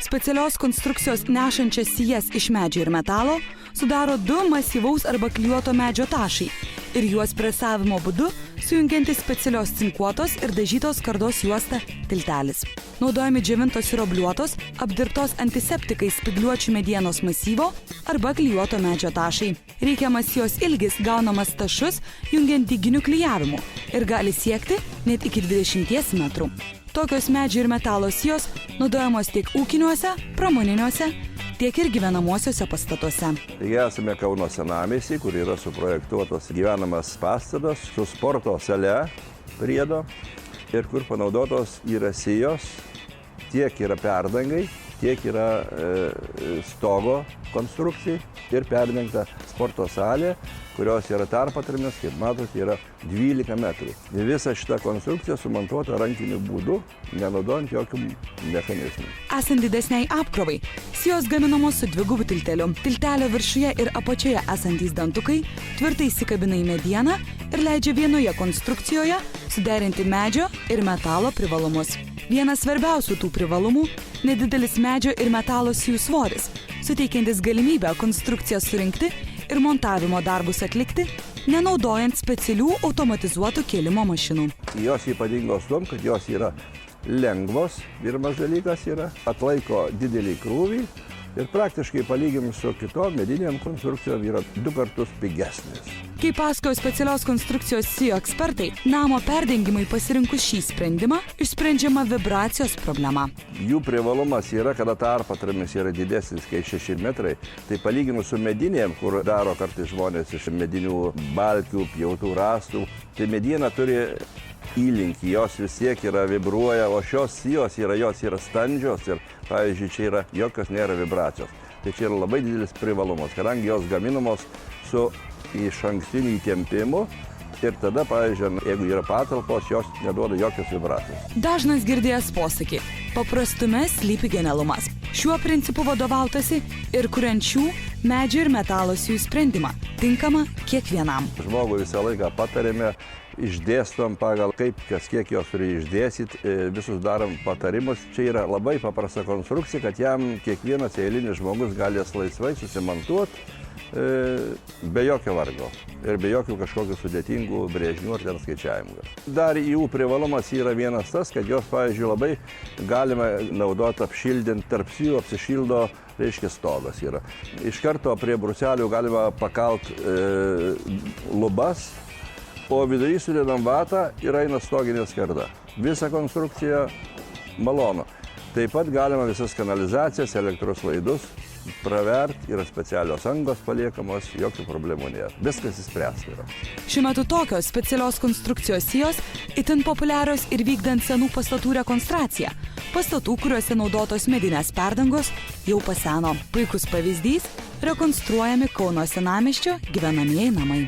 Specialios konstrukcijos nešančias sijas iš medžio ir metalo sudaro 2 masyvaus arba klijuoto medžio tašai ir juos presavimo būdu sujungiantis specialios cinkuotos ir dažytos skardos juosta tiltelis. Naudojami džiovintos ir obliuotos, apdirbtos antiseptikais spygliuočių medienos masyvo arba klijuoto medžio tašai. Reikiamas jos ilgis gaunamas tašus jungiant dyginių klijavimu ir gali siekti net iki 20 metrų. Tokios medžio ir metalo sijos naudojamos tiek ūkiniuose, pramoniniuose, tiek ir gyvenamuosiuose pastatuose. Esame Kauno senamiesty, kur yra suprojektuotas gyvenamas pastatas su sporto sale priedo ir kur panaudotos yra sijos, tiek yra perdangai, tiek yra stogo konstrukcijai ir perdengta sporto salė, kurios yra tarpatrimis, kaip matot, yra 12 metrų. Visa šita konstrukcija sumontuota rankiniu būdu, nenaudojant jokių mechanizmų. Esant didesniai apkrovai, sijos gaminamos su dvigubu tilteliu. Tiltelio viršuje ir apačioje esantys dantukai tvirtai įsikabina į medieną ir leidžia vienoje konstrukcijoje suderinti medžio ir metalo privalumus. Vienas svarbiausių tų privalumų – nedidelis medžio ir metalo sijų svoris, suteikiantis galimybę konstrukciją surinkti ir montavimo darbus atlikti, nenaudojant specialių automatizuotų kėlimo mašinų. Jos ypatingos tuom, kad jos yra lengvos, pirmas dalykas yra, atlaiko didelį krūvį ir praktiškai palyginus su kitom medinėm konstrukcijom yra 2 kartus pigesnės. Kaip pasakojo specialios konstrukcijos sijų ekspertai, namo perdengimui pasirinkus šį sprendimą išsprendžiama vibracijos problema. Jų privalumas yra, kada tarpatrimis yra didesnis, kai 6 metrai, tai palyginus su medinėm, kur daro kartais žmonės iš medinių balkių, pjautų rąstų, tai mediena turi įlinkį, jos vis tiek yra vibruoja, o šios sijos jos yra standžios ir, pavyzdžiui, čia yra jokios nėra vibracijos. Tai čia yra labai didelis privalumas, kadangi jos gaminamos su išankstiniu įtempimu ir tada, pavyzdžiui, jeigu yra patalpos, jos neduoda jokios vibracijos. Dažnas girdėjęs posakį – paprastume slypi genialumas. Šiuo principu vadovautasi ir kuriančių medžio ir metalo sijų sprendimą, tinkama kiekvienam. Žmogui visą laiką patarėme, išdėstom pagal kaip, kiek jos turi išdėstyti, visus darom patarimus. Čia yra labai paprasta konstrukcija, kad jam kiekvienas eilinis žmogus galės laisvai susimontuoti be jokio vargo ir be jokių kažkokių sudėtingų brėžinių ar ten skaičiavimų. Dar jų privalumas yra vienas tas, kad jos, pavyzdžiui, labai galima naudoti apšildint, tarp jų apsišildo, reiškia, stogas yra. Iš karto prie bruselių galima pakalt lubas, o vidury sudedam vatą ir eina stoginė skarda. Visa konstrukcija malonu. Taip pat galima visas kanalizacijas, elektros laidus pravert, yra specialios angos paliekamos, jokių problemų nėra. Viskas įspręsta yra. Šiuo metu tokios specialios konstrukcijos sijos itin populiarios ir vykdant senų pastatų rekonstrukciją. Pastatų, kuriuose naudotos medinės perdangos, jau paseno. Puikus pavyzdys – rekonstruojami Kauno senamiesčio gyvenamieji namai.